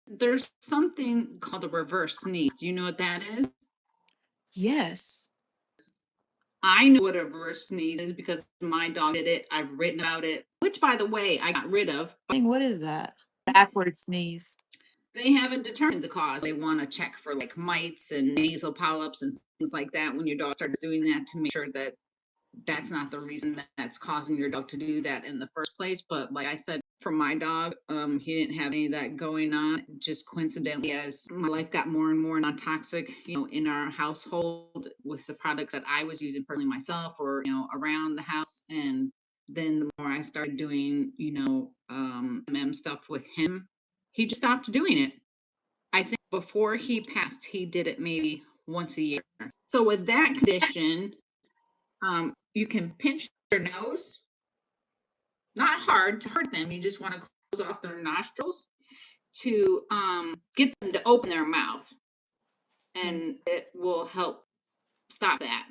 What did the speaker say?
There's something called a reverse sneeze. Do you know what that is? Yes. I know what a reverse sneeze is because my dog did it. I've written about it, which, by the way, I got rid of. What is that? Backward sneeze. They haven't determined the cause. They want to check for like mites and nasal polyps and things like that when your dog starts doing that to make sure that that's not the reason that's causing your dog to do that in the first place. But like I said, for my dog, he didn't have any of that going on. Just coincidentally, as my life got more and more non-toxic, in our household with the products that I was using personally myself or around the house, and then the more I started doing stuff with him, he just stopped doing it. I think before he passed, he did it maybe once a year. So with that condition, you can pinch their nose, not hard to hurt them. You just want to close off their nostrils to get them to open their mouth, Okay. and it will help stop that.